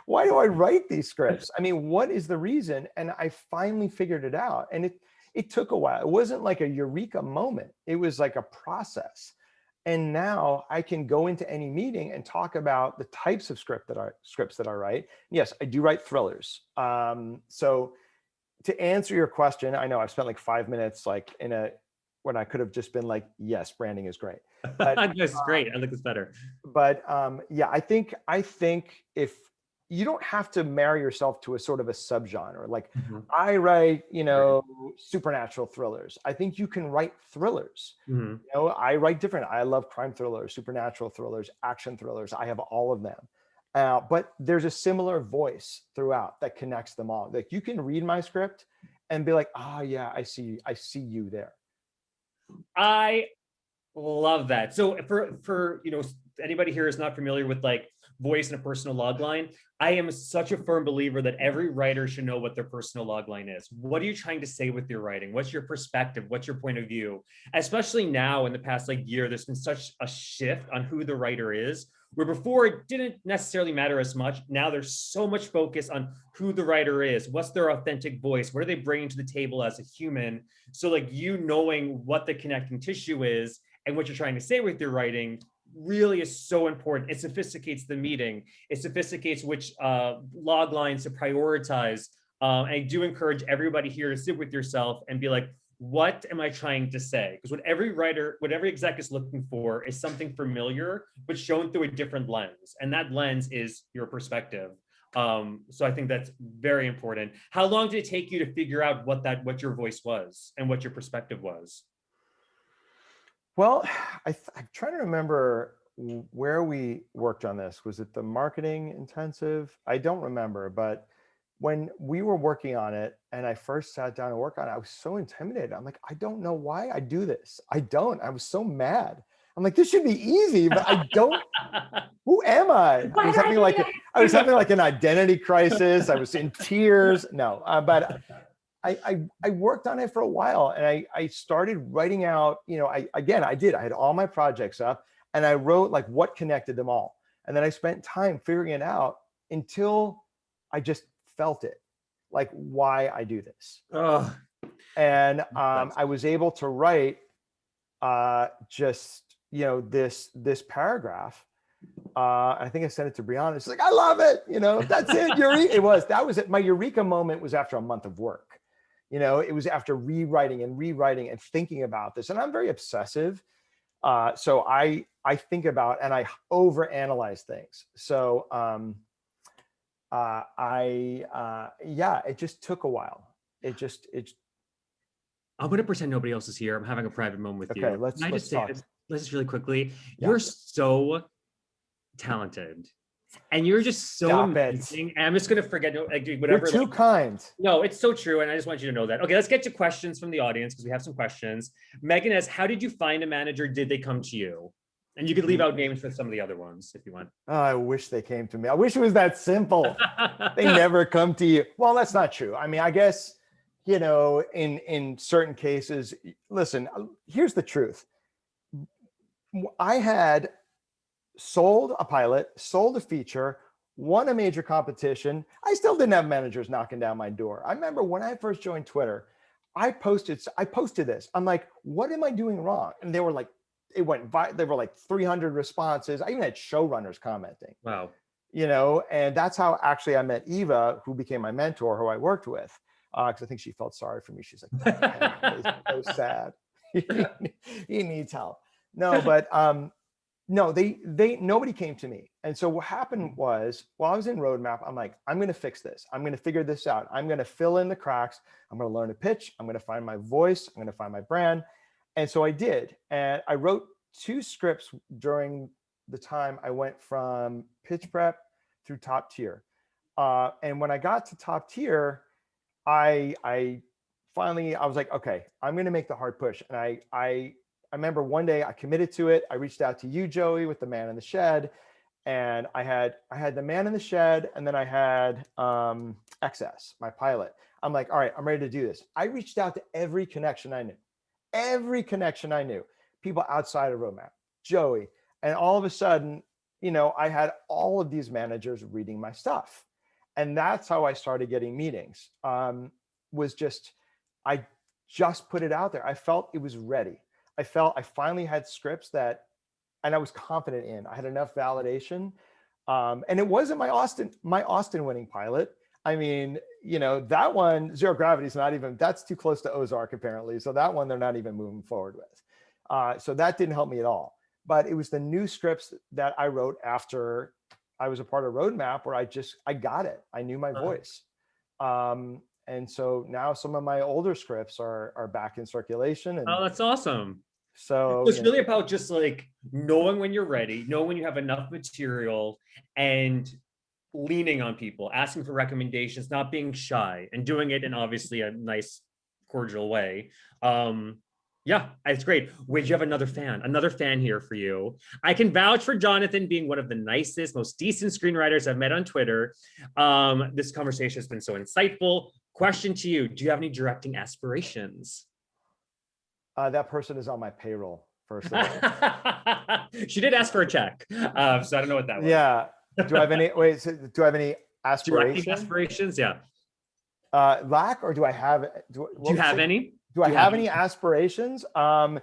why do I write these scripts? I mean, what is the reason? And I finally figured it out. And it took a while. It wasn't like a eureka moment. It was like a process. And now I can go into any meeting and talk about the types of scripts that I write. Yes, I do write thrillers. So to answer your question, I know I've spent like 5 minutes like when I could have just been like, yes, branding is great. But, that's great. I like this better. But yeah, I think if you don't have to marry yourself to a sort of a subgenre, like I write, you know, supernatural thrillers. I think you can write thrillers. You know, I write different. I love crime thrillers, supernatural thrillers, action thrillers. I have all of them. But there's a similar voice throughout that connects them all. Like, you can read my script and be like, oh yeah, I see you there. I love that. So for you know, anybody here is not familiar with like voice and a personal log line, I am such a firm believer that every writer should know what their personal log line is. What are you trying to say with your writing? What's your perspective? What's your point of view? Especially now in the past like year, there's been such a shift on who the writer is, where before it didn't necessarily matter as much. Now there's so much focus on who the writer is, what's their authentic voice, what are they bringing to the table as a human? So like, you knowing what the connecting tissue is and what you're trying to say with your writing really is so important. It sophisticates the meeting. It sophisticates which log lines to prioritize. And I do encourage everybody here to sit with yourself and be like, what am I trying to say? Because what every writer, what every exec is looking for is something familiar, but shown through a different lens. And that lens is your perspective. So I think that's very important. How long did it take you to figure out what your voice was and what your perspective was? Well, I'm trying to remember where we worked on this. Was it the marketing intensive? I don't remember, but when we were working on it and I first sat down and worked on it, I was so intimidated. I'm like, I don't know why I do this. I was so mad. I'm like, this should be easy, but I don't. Who am I? I was having like an identity crisis. I was in tears. No, but I worked on it for a while, and I started writing out, you know, I had all my projects up and I wrote like what connected them all. And then I spent time figuring it out until I just felt it, like why I do this. Oh. And I was able to write just, you know, this paragraph. I think I sent it to Brianna. She's like, I love it. You know, that's it. That was it. My eureka moment was after a month of work. You know, it was after rewriting and thinking about this. And I'm very obsessive. So I think about and I overanalyze things. So yeah, it just took a while. It I'm gonna pretend nobody else is here. I'm having a private moment with okay. you. Can I Let's just say talk. this? Let's just really quickly. Yeah. You're so talented, and you're just so Stop it. amazing. And I'm just gonna forget like do You're whatever. too Like, kind. no, it's so true, and I just want you to know that. Okay, let's get to questions from the audience because we have some questions. Megan asks, "How did you find a manager? Did they come to you?" And you could leave out names for some of the other ones if you want. Oh, I wish they came to me. I wish it was that simple. They never come to you. Well, that's not true. I mean, I guess, you know, in certain cases, listen, here's the truth. I had sold a pilot, sold a feature, won a major competition. I still didn't have managers knocking down my door. I remember when I first joined Twitter, I posted this. I'm like, what am I doing wrong? And they were like, they were like 300 responses. I even had showrunners commenting, Wow. you know, and that's how actually I met Eva, who became my mentor, who I worked with. Because I think she felt sorry for me. She's like, oh, he's so sad. He needs help. No, but no, they nobody came to me. And so what happened was while I was in Roadmap, I'm like, I'm going to fix this. I'm going to figure this out. I'm going to fill in the cracks. I'm going to learn to pitch. I'm going to find my voice. I'm going to find my brand. And so I did. And I wrote 2 scripts during the time I went from pitch prep through top tier. And when I got to top tier, I finally, I was like, okay, I'm going to make the hard push. And I remember one day I committed to it. I reached out to you, Joey, with The Man in the Shed. And I had The Man in the Shed, and then I had XS, my pilot. I'm like, all right, I'm ready to do this. I reached out to every connection I knew, people outside of Roadmap, Joey. And all of a sudden, you know, I had all of these managers reading my stuff. And that's how I started getting meetings. Was just, I just put it out there. I felt it was ready. I felt I finally had scripts that, and I was confident in. I had enough validation. And it wasn't my Austin winning pilot. I mean, you know, that one, Zero Gravity is not even, that's too close to Ozark apparently. So that one they're not even moving forward with. So that didn't help me at all. But it was the new scripts that I wrote after I was a part of Roadmap where I got it. I knew my voice. And so now some of my older scripts are back in circulation. And Oh, that's awesome. so It's really about just like knowing when you're ready, knowing when you have enough material, and leaning on people, asking for recommendations, not being shy, and doing it in obviously a nice, cordial way. Yeah, it's great. Wait, you have another fan here for you. I can vouch for Jonathan being one of the nicest, most decent screenwriters I've met on Twitter. This conversation has been so insightful. Question to you: do you have any directing aspirations? that person is on my payroll, first of all. She did ask for a check, so I don't know what that was. Yeah. Do I have any, do I have any Directing aspirations? aspirations, yeah. Lack, or do I have, Do you have any? Do I have any aspirations? I'm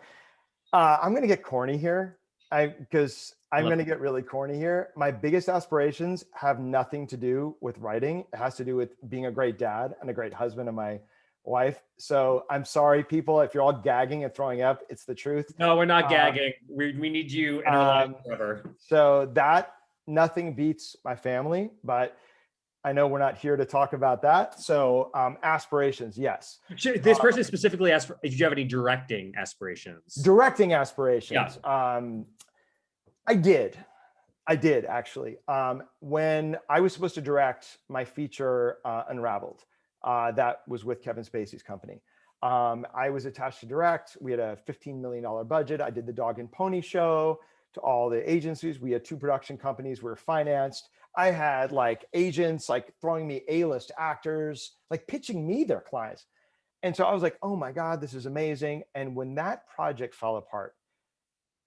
going to get corny here. Because I'm going to get really corny here. My biggest aspirations have nothing to do with writing. It has to do with being a great dad and a great husband to my wife. So I'm sorry, people, if you're all gagging and throwing up, it's the truth. No, we're not gagging. We need you in our lives forever. So that nothing beats my family, but I know we're not here to talk about that. So aspirations, yes. This person specifically asked, do you have any directing aspirations? Directing aspirations. Yeah. I did actually. When I was supposed to direct my feature Unraveled, that was with Kevin Spacey's company. I was attached to direct. We had a $15 million budget. I did the Dog and Pony show to all the agencies. We had 2 production companies. We were financed. I had like agents like throwing me A-list actors, like pitching me their clients. And so I was like, oh my God, this is amazing. And when that project fell apart,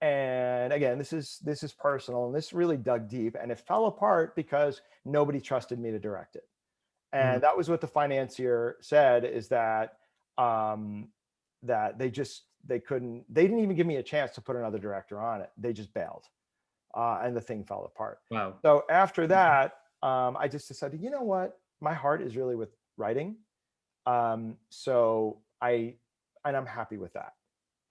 and again, this is personal, and this really dug deep, and it fell apart because nobody trusted me to direct it. And that was what the financier said, is that that they didn't even give me a chance to put another director on it. They just bailed. And the thing fell apart. Wow. So after that, I just decided, you know what? My heart is really with writing. So and I'm happy with that.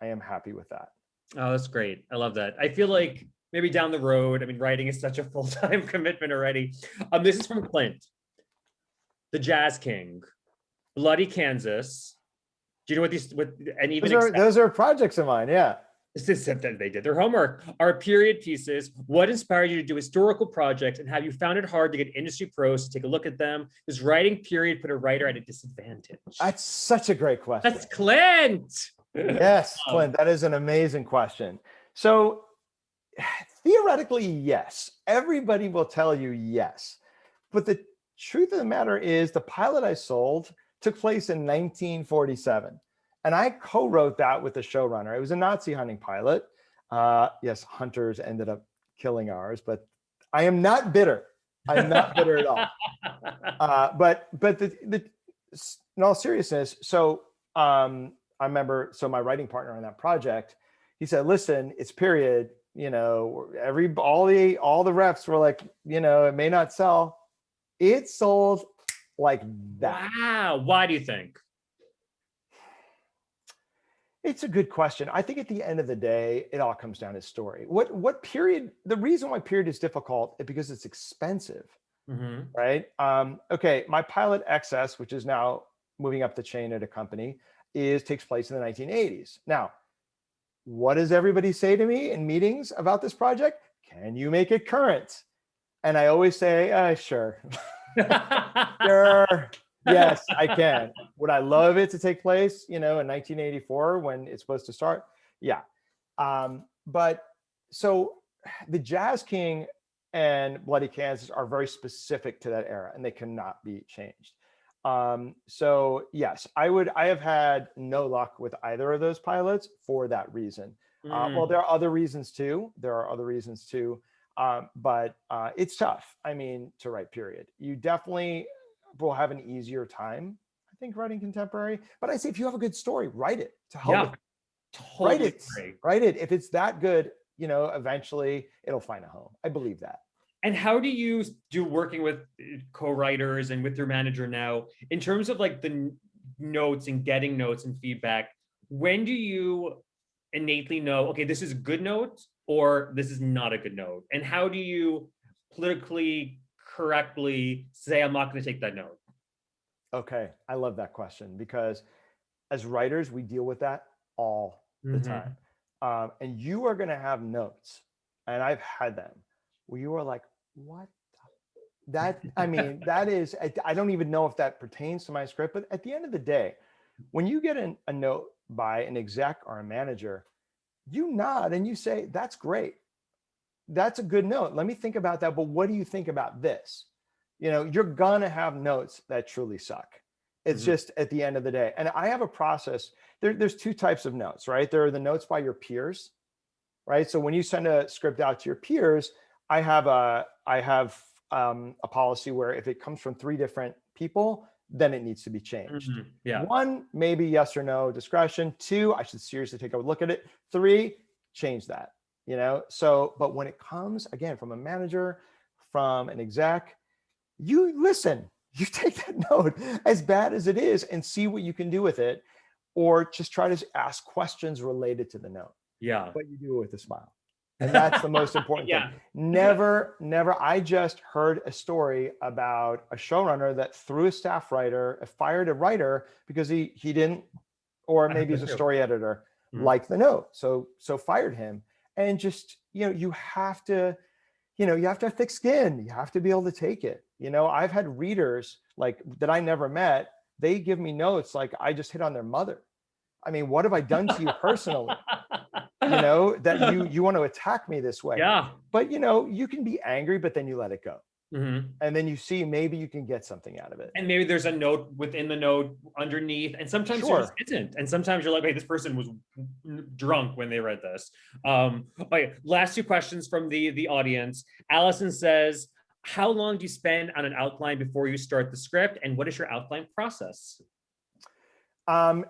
I am happy with that. Oh, that's great. I love that. I feel like maybe down the road, I mean, writing is such a full-time commitment already. This is from Clint, the Jazz King, Bloody Kansas. Do you know and even Those are projects of mine. Yeah. they did their homework. Our period pieces. What inspired you to do historical projects, and have you found it hard to get industry pros to take a look at them? Does writing period put a writer at a disadvantage? That's such a great question. That's Clint. Yes, Clint, that is an amazing question. So theoretically, yes, everybody will tell you yes. But the truth of the matter is the pilot I sold took place in 1947. And I co-wrote that with the showrunner. It was a Nazi hunting pilot. Yes, hunters ended up killing ours, but I am not bitter. I'm not bitter at all. But in all seriousness, so I remember, so my writing partner on that project, he said, listen, it's period. You know, all the reps were like, you know, it may not sell. It sold like that. Wow. Why do you think? It's a good question. I think at the end of the day, it all comes down to story. What period? The reason why period is difficult is because it's expensive, right? Okay, my pilot XS, which is now moving up the chain at a company, takes place in the 1980s. Now, what does everybody say to me in meetings about this project? Can you make it current? And I always say, sure. Sure. Yes, I can. Would I love it to take place, you know, in 1984 when it's supposed to start? Yeah. But so the Jazz King and Bloody Kansas are very specific to that era, and they cannot be changed. So yes, I have had no luck with either of those pilots for that reason. Well, there are other reasons too. But it's tough. I mean, to write period. You definitely will have an easier time, I think, writing contemporary. But I say if you have a good story, write it. To help with totally write it. If it's that good, you know, eventually it'll find a home. I believe that. And how do you do working with co-writers and with your manager now in terms of like the notes and getting notes and feedback? When do you innately know, okay, this is a good note or this is not a good note? And how do you politically correctly say, I'm not going to take that note? Okay, I love that question because as writers, we deal with that all the time. And you are going to have notes, and I've had them where you are like, what? I mean, that is, I don't even know if that pertains to my script, but at the end of the day, when you get a note by an exec or a manager, you nod and you say, that's great. That's a good note. Let me think about that. But what do you think about this? You know, you're gonna have notes that truly suck. It's just at the end of the day. And I have a process. There's two types of notes, right? There are the notes by your peers, right? So when you send a script out to your peers, I have a policy where if it comes from 3 different people, then it needs to be changed. Yeah. 1, maybe yes or no discretion. 2, I should seriously take a look at it. 3, change that, you know? So, but when it comes again from a manager, from an exec, you listen, you take that note as bad as it is and see what you can do with it, or just try to ask questions related to the note. Yeah. But you do it with a smile. And that's the most important thing. Never, I just heard a story about a showrunner that threw a staff writer, fired a writer because he didn't, or maybe he's a story editor, like the note. So fired him. And just, you know, you have to have thick skin. You have to be able to take it. You know, I've had readers like that I never met. They give me notes like I just hit on their mother. I mean, what have I done to you personally? You know, that you want to attack me this way. Yeah. But, you know, you can be angry, but then you let it go. And then you see maybe you can get something out of it. And maybe there's a note within the note underneath. And sometimes there just isn't. And sometimes you're like, hey, this person was drunk when they read this. Okay, last 2 questions from the audience. Allison says, how long do you spend on an outline before you start the script? And what is your outline process?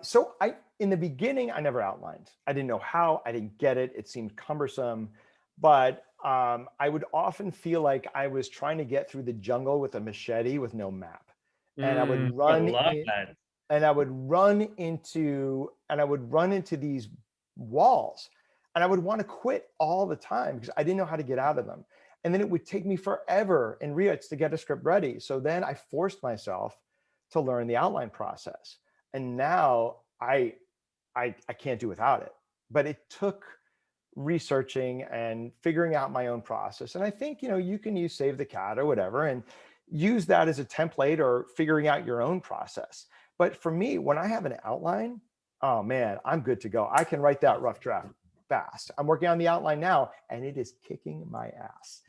So in the beginning, I never outlined. I didn't know how, I didn't get it. It seemed cumbersome, but I would often feel like I was trying to get through the jungle with a machete with no map. And I would run and I would run into these walls, and I would want to quit all the time because I didn't know how to get out of them. And then it would take me forever in Reits to get a script ready. So then I forced myself to learn the outline process. And now I can't do without it. But it took researching and figuring out my own process. And I think, you can use Save the Cat or whatever and use that as a template or figuring out your own process. But for me, when I have an outline, oh man, I'm good to go. I can write that rough draft fast. I'm working on the outline now and it is kicking my ass.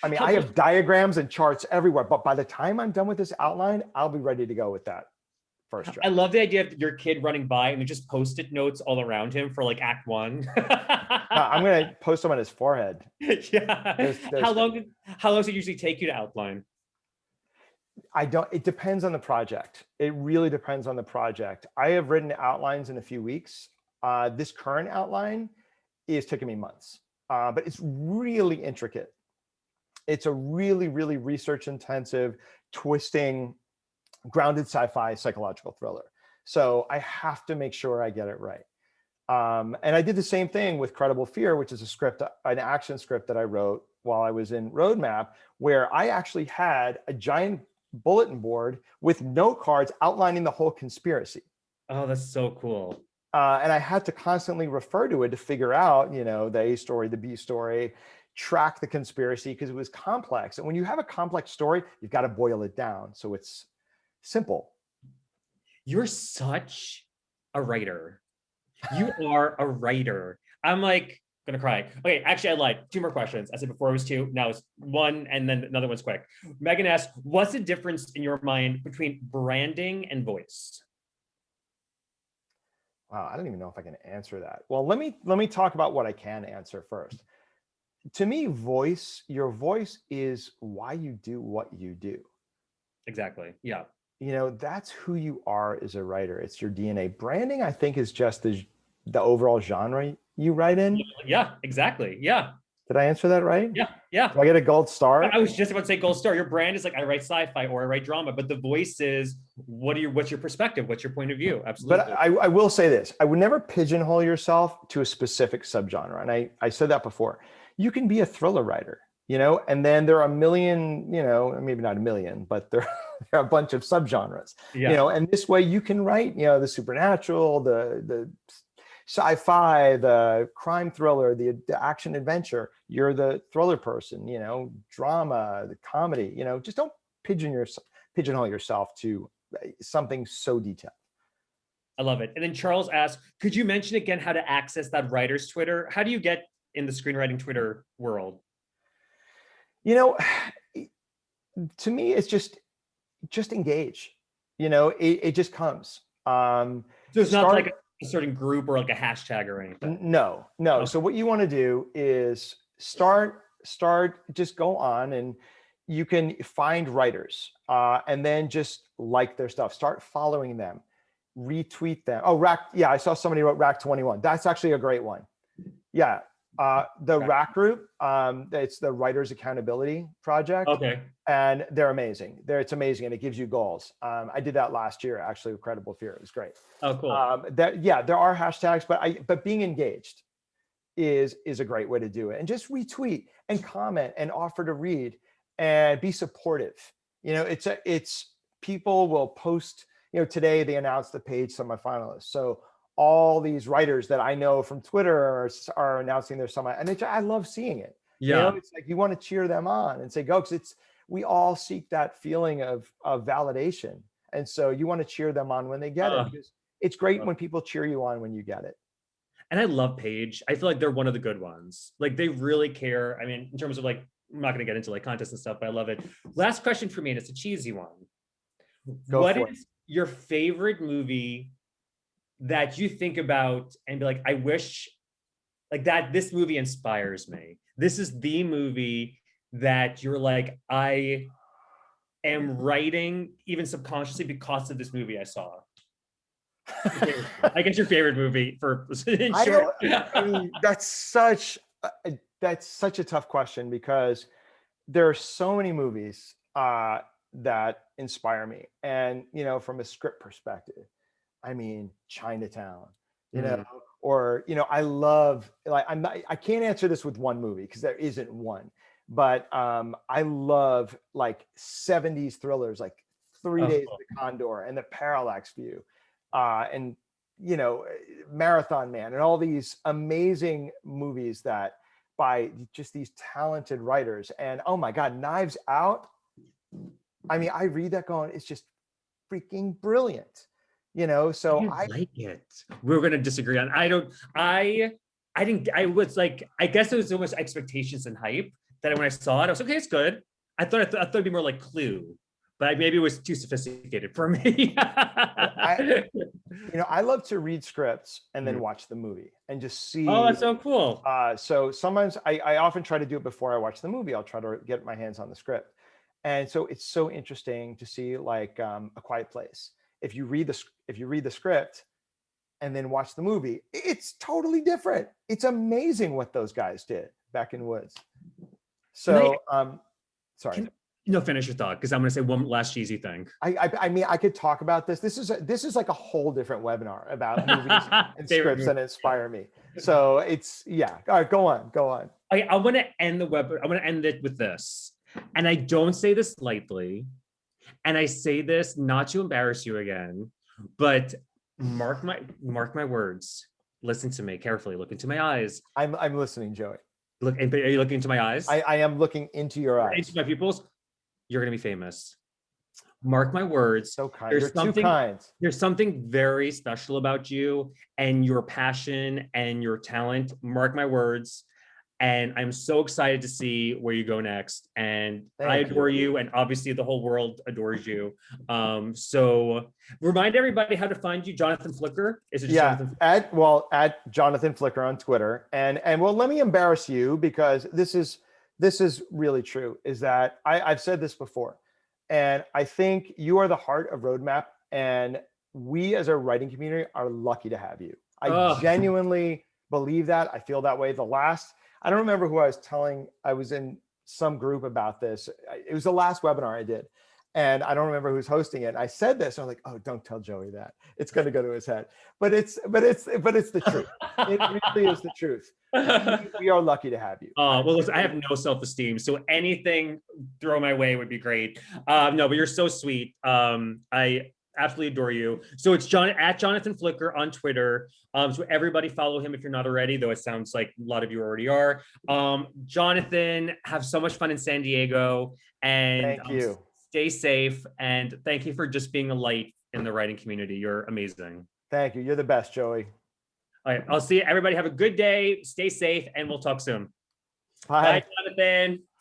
I mean, I have diagrams and charts everywhere, but by the time I'm done with this outline, I'll be ready to go with that first draft. I love the idea of your kid running by and just Post-it notes all around him for like act 1. I'm going to post them on his forehead. Yeah. How long does it usually take you to outline? It depends on the project. It really depends on the project. I have written outlines in a few weeks. This current outline is taking me months, but it's really intricate. It's a really, really research intensive, twisting, grounded sci-fi psychological thriller. So I have to make sure I get it right. And I did the same thing with Credible Fear, which is an action script that I wrote while I was in Roadmap, where I actually had a giant bulletin board with note cards outlining the whole conspiracy. Oh, that's so cool. And I had to constantly refer to it to figure out, the A story, the B story, track the conspiracy, because it was complex. And when you have a complex story, you've got to boil it down so it's simple. You're such a writer. You are a writer. I'm like gonna cry. Okay, actually, I lied. 2 more questions. I said before it was 2. Now it's 1, and then another one's quick. Megan asks, what's the difference in your mind between branding and voice? Wow, I don't even know if I can answer that. Well, let me talk about what I can answer first. To me, your voice is why you do what you do. Exactly. Yeah. That's who you are as a writer. It's your DNA. Branding, I think, is just the overall genre you write in. Yeah, exactly. Yeah. Did I answer that right? Yeah. Yeah. Do I get a gold star? I was just about to say gold star. Your brand is like, I write sci-fi or I write drama, but the voice is what's your perspective? What's your point of view? Absolutely. But I will say this, I would never pigeonhole yourself to a specific subgenre. And I said that before. You can be a thriller writer, and then there are a million, maybe not a million, but there are a bunch of subgenres, and this way you can write, the supernatural, the sci-fi, the crime thriller, the action adventure. You're the thriller person, drama, the comedy, just don't pigeonhole yourself to something so detailed. I love it. And then Charles asks, could you mention again how to access that writer's Twitter? How do you get in the screenwriting Twitter world? To me, it's just engage. It just comes. So it's not like a certain group or like a hashtag or anything. No. Okay. So what you want to do is start, just go on and you can find writers and then just like their stuff. Start following them, retweet them. Oh, Rack. Yeah, I saw somebody wrote Rack 21. That's actually a great one. Yeah. The Rack group, it's the Writers Accountability Project. Okay. And they're amazing. It's amazing. And it gives you goals. I did that last year, actually, with Credible Fear. It was great. Oh, cool. There are hashtags, but being engaged is a great way to do it. And just retweet and comment and offer to read and be supportive. It's people will post, today they announced the page semifinalists. So all these writers that I know from Twitter are announcing their semi, and I love seeing it. Yeah. It's like you want to cheer them on and say, go, because we all seek that feeling of validation. And so you want to cheer them on when they get it, because it's great when people cheer you on when you get it. And I love Paige. I feel like they're one of the good ones. Like they really care. I mean, in terms of like, I'm not going to get into like contests and stuff, but I love it. Last question for me, and it's a cheesy one. What is your favorite movie that you think about and be like, I wish like that this movie inspires me? This is the movie that you're like, I am writing even subconsciously because of this movie I saw. I guess your favorite movie for sure. I mean, that's such a tough question, because there are so many movies that inspire me. And, you know, from a script perspective, I mean, Chinatown, you know, Mm. or, you know, I love, like, I can't answer this with one movie because there isn't one, but I love like 70s thrillers, like Three Oh, Days of the Condor and The Parallax View, and, you know, Marathon Man and all these amazing movies that by just these talented writers. And oh my God, Knives Out. I mean, I read that going, it's just freaking brilliant, you know. So I like it. We're gonna disagree on. I don't. I didn't. I was like. I guess it was so much expectations and hype that when I saw it, I was okay. It's good. I thought it'd be more like Clue, but maybe it was too sophisticated for me. I, you know, I love to read scripts and then Mhm. watch the movie and just Oh, see. that's so cool. So sometimes I often try to do it before I watch the movie. I'll try to get my hands on the script. And so it's so interesting to see like A Quiet Place. If you read the script and then watch the movie, it's totally different. It's amazing what those guys did back in Woods. Can I? So sorry. Can no finish your thought because I'm gonna say one last cheesy thing. I mean, I could talk about this. This is like a whole different webinar about movies and Favorite scripts movie. that inspire me. So it's, yeah. All right, go on, go on. I want to end the web. I want to end it with this, and I don't say this lightly, and I say this not to embarrass you again, but mark my words. Listen to me carefully. Look into my eyes. I'm listening, Joey. Look. Are you looking into my eyes? I am looking into your eyes. Into my pupils. You're gonna be famous. Mark my words. So kind. There's You're too something. kind. There's something very special about you and your passion and your talent. Mark my words. And I'm so excited to see where you go next. And I Thank adore you, and obviously the whole world adores you. So remind everybody how to find you. Jonathan Flicker. Is it just Yeah, Jonathan? at Jonathan Flicker on Twitter. And well, let me embarrass you because this is really true, is that I've said this before. And I think you are the heart of Roadmap. And we as a writing community are lucky to have you. I Oh, genuinely believe that. I feel that way. I don't remember who I was telling, I was in some group about this. It was the last webinar I did. And I don't remember who's hosting it. I said this. I was like, "Oh, don't tell Joey that. It's going to go to his head." But it's the truth. It really is the truth. We are lucky to have you. well, listen, I have no self-esteem, so anything throw my way would be great. No, but you're so sweet. I absolutely adore you. So it's John at Jonathan Flicker on Twitter. So everybody follow him if you're not already, though it sounds like a lot of you already are. Jonathan, have so much fun in San Diego, and Thank you. stay safe. And thank you for just being a light in the writing community. You're amazing. Thank you. You're the best, Joey. All right, I'll see you. Everybody have a good day. Stay safe, and we'll talk soon. Bye. Bye, Jonathan.